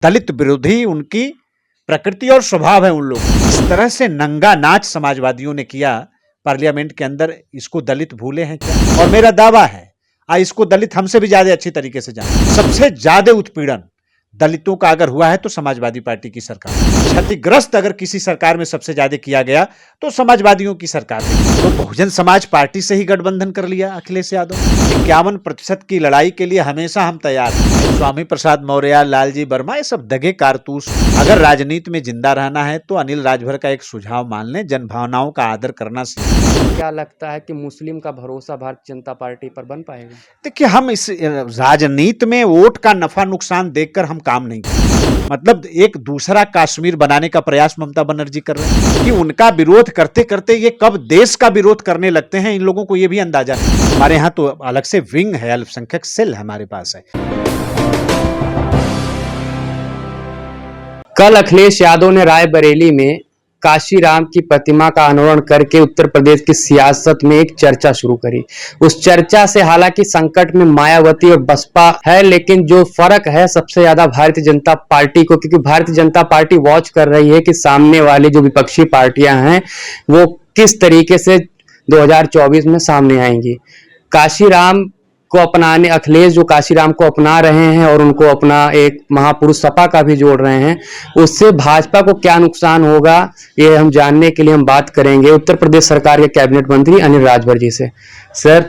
दलित विरोधी उनकी प्रकृति और स्वभाव है उन लोगों। इस तरह से नंगा नाच समाजवादियों ने किया पार्लियामेंट के अंदर, इसको दलित भूले हैं क्या? और मेरा दावा है इसको दलित हमसे भी ज्यादा अच्छी तरीके से जानते। सबसे ज्यादा उत्पीड़न दलितों का अगर हुआ है तो समाजवादी पार्टी की सरकार, क्षतिग्रस्त अगर किसी सरकार में सबसे ज्यादा किया गया तो समाजवादियों की सरकार ने। तो बहुजन समाज पार्टी से ही गठबंधन कर लिया अखिलेश यादव। 51% की लड़ाई के लिए हमेशा हम तैयार हैं। स्वामी प्रसाद मौर्य, लालजी वर्मा, ये सब दगे कारतूस। अगर राजनीति में जिंदा रहना है तो अनिल राजभर का एक सुझाव मान लें, जनभावनाओं का आदर करना सीखें। क्या लगता है कि मुस्लिम का भरोसा भारतीय जनता पार्टी पर बन पाएगा? देखिए, हम इस राजनीति में वोट का नफा नुकसान देखकर हम काम नहीं करते। मतलब एक दूसरा कश्मीर बनाने का प्रयास ममता बनर्जी कर रहे हैं कि उनका विरोध करते करते ये कब देश का विरोध करने लगते हैं, इन लोगों को ये भी अंदाजा नहीं। हमारे यहाँ तो अलग से विंग है, अल्पसंख्यक सेल हमारे पास है। कल अखिलेश यादव ने रायबरेली में काशीराम की प्रतिमा का अनावरण करके उत्तर प्रदेश की सियासत में एक चर्चा शुरू करी। उस चर्चा से हालांकि संकट में मायावती और बसपा है, लेकिन जो फर्क है सबसे ज्यादा भारतीय जनता पार्टी को, क्योंकि भारतीय जनता पार्टी वॉच कर रही है कि सामने वाली जो विपक्षी पार्टियां हैं वो किस तरीके से 2024 में सामने आएंगी। काशीराम को अपनाने, अखिलेश जो काशीराम को अपना रहे हैं और उनको अपना एक महापुरुष सपा का भी जोड़ रहे हैं, उससे भाजपा को क्या नुकसान होगा ये हम जानने के लिए हम बात करेंगे उत्तर प्रदेश सरकार के कैबिनेट मंत्री अनिल राजभर जी से। सर,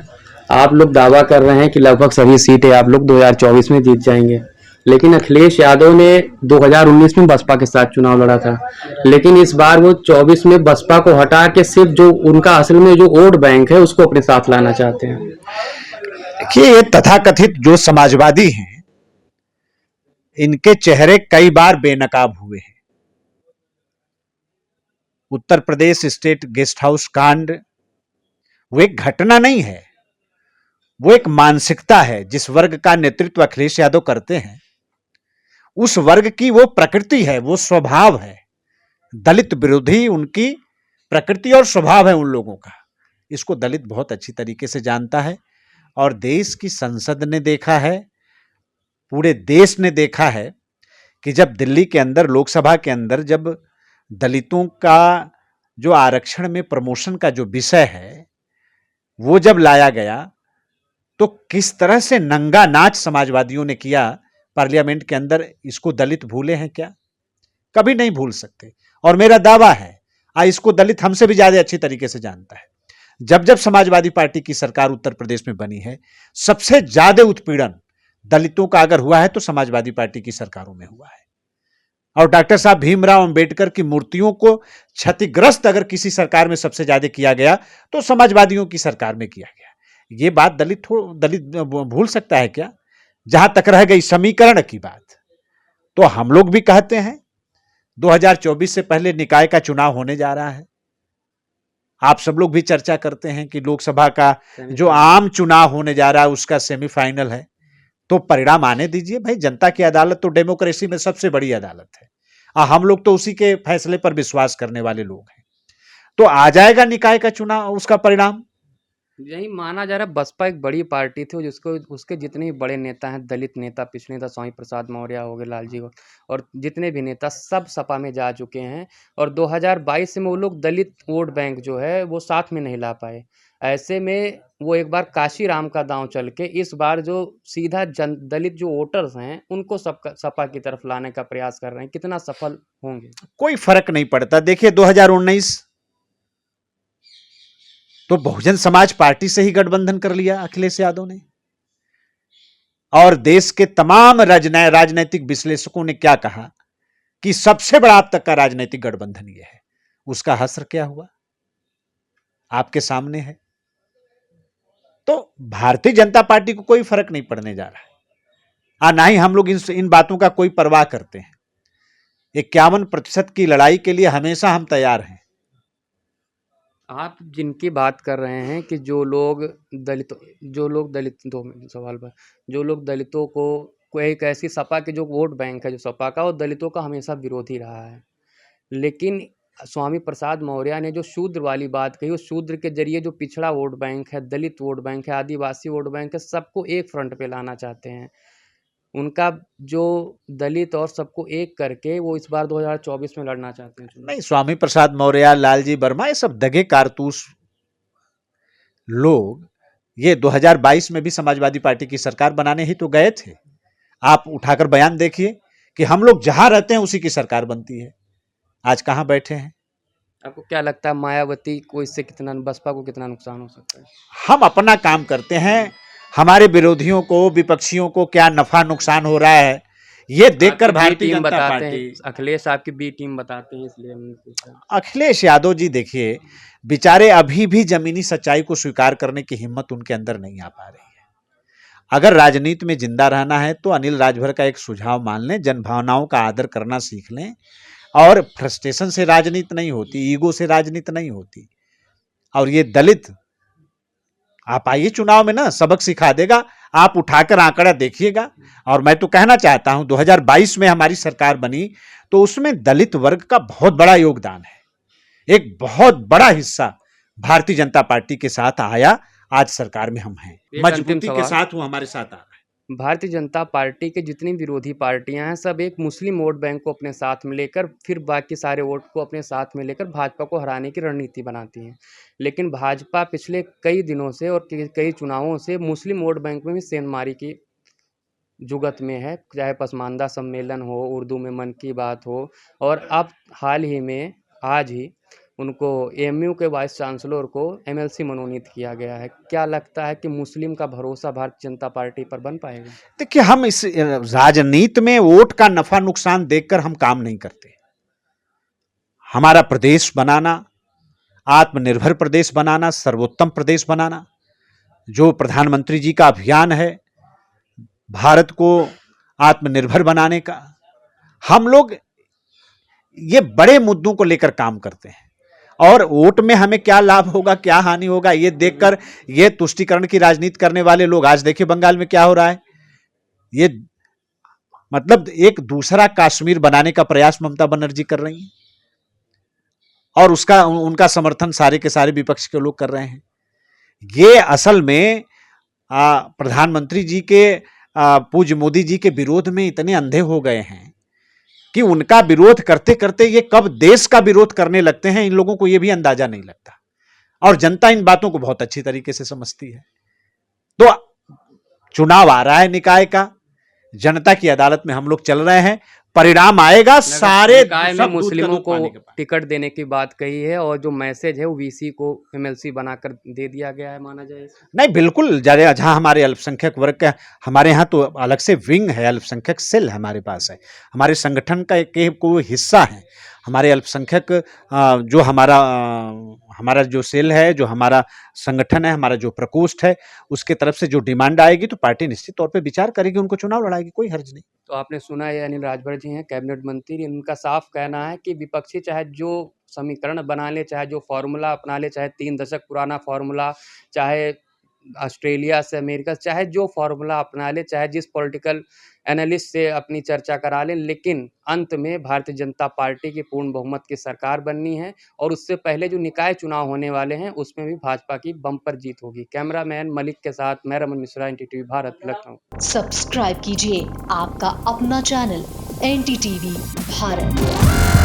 आप लोग दावा कर रहे हैं कि लगभग सभी सीटें आप लोग 2024 में जीत जाएंगे, लेकिन अखिलेश यादव ने 2019 में बसपा के साथ चुनाव लड़ा था, लेकिन इस बार वो 24 में बसपा को हटा के सिर्फ जो उनका असल में जो वोट बैंक है उसको अपने साथ लाना चाहते हैं। देखिए, ये तथाकथित जो समाजवादी हैं, इनके चेहरे कई बार बेनकाब हुए हैं। Uttar Pradesh state guest house कांड वो एक घटना नहीं है, वो एक मानसिकता है। जिस वर्ग का नेतृत्व अखिलेश यादव करते हैं उस वर्ग की वो प्रकृति है, वो स्वभाव है। दलित विरोधी उनकी प्रकृति और स्वभाव है उन लोगों का। इसको दलित बहुत अच्छी तरीके से जानता है और देश की संसद ने देखा है, पूरे देश ने देखा है कि जब दिल्ली के अंदर, लोकसभा के अंदर, जब दलितों का जो आरक्षण में प्रमोशन का जो विषय है वो जब लाया गया तो किस तरह से नंगा नाच समाजवादियों ने किया पार्लियामेंट के अंदर, इसको दलित भूले हैं क्या? कभी नहीं भूल सकते। और मेरा दावा है इसको दलित हमसे भी ज्यादा अच्छी तरीके से जानता है। जब जब समाजवादी पार्टी की सरकार उत्तर प्रदेश में बनी है, सबसे ज्यादा उत्पीड़न दलितों का अगर हुआ है तो समाजवादी पार्टी की सरकारों में हुआ है। और डॉक्टर साहब भीमराव अंबेडकर की मूर्तियों को क्षतिग्रस्त अगर किसी सरकार में सबसे ज्यादा किया गया तो समाजवादियों की सरकार में किया गया। ये बात दलित भूल सकता है क्या? जहां तक रह गई समीकरण की बात, तो हम लोग भी कहते हैं 2024 से पहले निकाय का चुनाव होने जा रहा है। आप सब लोग भी चर्चा करते हैं कि लोकसभा का जो आम चुनाव होने जा रहा है उसका सेमीफाइनल है। तो परिणाम आने दीजिए भाई। जनता की अदालत तो डेमोक्रेसी में सबसे बड़ी अदालत है। हम लोग तो उसी के फैसले पर विश्वास करने वाले लोग हैं। तो आ जाएगा निकाय का चुनाव, उसका परिणाम। यही माना जा रहा है बसपा एक बड़ी पार्टी थी जिसको उसके जितने भी बड़े नेता हैं, दलित नेता, पिछले नेता स्वामी प्रसाद मौर्य हो गए, लालजी और जितने भी नेता सब सपा में जा चुके हैं। और 2022 में वो लोग दलित वोट बैंक जो है वो साथ में नहीं ला पाए। ऐसे में वो एक बार काशीराम का दांव चल के इस बार जो सीधा दलित जो वोटर्स हैं उनको सपा की तरफ लाने का प्रयास कर रहे हैं। कितना सफल होंगे कोई फर्क नहीं पड़ता। देखिए 2019 तो बहुजन समाज पार्टी से ही गठबंधन कर लिया अखिलेश यादव ने। और देश के तमाम राजनैतिक विश्लेषकों ने क्या कहा कि सबसे बड़ा अब तक का राजनीतिक गठबंधन यह है। उसका हश्र क्या हुआ आपके सामने है। तो भारतीय जनता पार्टी को कोई फर्क नहीं पड़ने जा रहा है। ना ही हम लोग इन बातों का कोई परवाह करते हैं। 51% की लड़ाई के लिए हमेशा हम तैयार हैं। आप जिनकी बात कर रहे हैं कि जो लोग दलितों को कोई एक ऐसी सपा के जो वोट बैंक है जो सपा का, वो दलितों का हमेशा विरोधी रहा है। लेकिन स्वामी प्रसाद मौर्य ने जो शूद्र वाली बात कही, उस शूद्र के जरिए जो पिछड़ा वोट बैंक है, दलित वोट बैंक है, आदिवासी वोट बैंक है, सबको एक फ्रंट पे लाना चाहते हैं। उनका जो दलित और सबको एक करके वो इस बार 2024 में लड़ना चाहते हैं चुनाव। नहीं, स्वामी प्रसाद मौर्य, लालजी वर्मा, ये सब दगे कारतूस लोग ये 2022 में भी समाजवादी पार्टी की सरकार बनाने ही तो गए थे। आप उठाकर बयान देखिए कि हम लोग जहां रहते हैं उसी की सरकार बनती है। आज कहां बैठे हैं? आपको क्या लगता है मायावती को इससे कितना, बसपा को कितना नुकसान हो सकता है? हम अपना काम करते हैं, हमारे विरोधियों को, विपक्षियों को क्या नफा नुकसान हो रहा है ये देखकर भारतीय जनता पार्टी, अखिलेश आपकी बी टीम बताते हैं, इसलिए हमने पूछा। अखिलेश यादव जी देखिए, बेचारे अभी भी जमीनी सच्चाई को स्वीकार करने की हिम्मत उनके अंदर नहीं आ पा रही है। अगर राजनीति में जिंदा रहना है तो अनिल राजभर का एक सुझाव मान लें, जनभावनाओं का आदर करना सीख लें, और फ्रस्ट्रेशन से राजनीति नहीं होती, ईगो से राजनीति नहीं होती। और ये दलित, आप आइए चुनाव में ना, सबक सिखा देगा। आप उठाकर आंकड़ा देखिएगा। और मैं तो कहना चाहता हूं 2022 में हमारी सरकार बनी तो उसमें दलित वर्ग का बहुत बड़ा योगदान है। एक बहुत बड़ा हिस्सा भारतीय जनता पार्टी के साथ आया। आज सरकार में हम हैं, मजबूती के साथ वो हमारे साथ आ रहा है। भारतीय जनता पार्टी के जितनी विरोधी पार्टियां हैं सब एक मुस्लिम वोट बैंक को अपने साथ में लेकर फिर बाकी सारे वोट को अपने साथ में लेकर भाजपा को हराने की रणनीति बनाती हैं। लेकिन भाजपा पिछले कई दिनों से और कई चुनावों से मुस्लिम वोट बैंक में भी सेंधमारी की जुगत में है, चाहे पसमानदा सम्मेलन हो, उर्दू में मन की बात हो, और अब हाल ही में आज ही उनको एएमयू के वाइस चांसलर को एमएलसी मनोनीत किया गया है। क्या लगता है कि मुस्लिम का भरोसा भारतीय जनता पार्टी पर बन पाएगा? देखिए, हम इस राजनीति में वोट का नफा नुकसान देखकर हम काम नहीं करते। हमारा प्रदेश बनाना, आत्मनिर्भर प्रदेश बनाना, सर्वोत्तम प्रदेश बनाना, जो प्रधानमंत्री जी का अभियान है भारत को आत्मनिर्भर बनाने का, हम लोग ये बड़े मुद्दों को लेकर काम करते हैं। और वोट में हमें क्या लाभ होगा, क्या हानि होगा, ये देखकर ये तुष्टीकरण की राजनीति करने वाले लोग, आज देखिए बंगाल में क्या हो रहा है। ये मतलब एक दूसरा कश्मीर बनाने का प्रयास ममता बनर्जी कर रही हैं, और उसका उनका समर्थन सारे के सारे विपक्ष के लोग कर रहे हैं। ये असल में प्रधानमंत्री जी के, पूज्य मोदी जी के विरोध में इतने अंधे हो गए हैं कि उनका विरोध करते करते ये कब देश का विरोध करने लगते हैं, इन लोगों को ये भी अंदाजा नहीं लगता। और जनता इन बातों को बहुत अच्छी तरीके से समझती है। तो चुनाव आ रहा है निकाय का, जनता की अदालत में हम लोग चल रहे हैं, परिणाम आएगा। सारे निकाय में मुस्लिमों को टिकट देने की बात कही है, और जो मैसेज है वो वीसी को एमएलसी बनाकर दे दिया गया है, माना जाए? नहीं, बिल्कुल। जहां हमारे अल्पसंख्यक वर्ग का, हमारे यहाँ तो अलग से विंग है, अल्पसंख्यक सेल हमारे पास है, हमारे संगठन का एक कोई हिस्सा है। हमारे अल्पसंख्यक जो हमारा जो सेल है, जो हमारा संगठन है, हमारा जो प्रकोष्ठ है, उसके तरफ से जो डिमांड आएगी तो पार्टी निश्चित तौर पे विचार करेगी, उनको चुनाव लड़ाएगी, कोई हर्ज नहीं। तो आपने सुना है अनिल राजभर जी हैं कैबिनेट मंत्री, इनका साफ कहना है कि विपक्षी चाहे जो समीकरण बना ले, चाहे जो फॉर्मूला अपना ले, चाहे 3 दशक पुराना फॉर्मूला, चाहे ऑस्ट्रेलिया से अमेरिका से, चाहे जो फॉर्मूला अपना ले, चाहे जिस पॉलिटिकल एनालिस्ट से अपनी चर्चा करा ले, लेकिन अंत में भारतीय जनता पार्टी की पूर्ण बहुमत की सरकार बननी है। और उससे पहले जो निकाय चुनाव होने वाले हैं उसमें भी भाजपा की बम्पर जीत होगी। कैमरामैन मलिक के साथ मैं रमन मिश्रा, एनडीटीवी भारत, लखनऊ। सब्सक्राइब कीजिए आपका अपना चैनल एनडीटीवी भारत।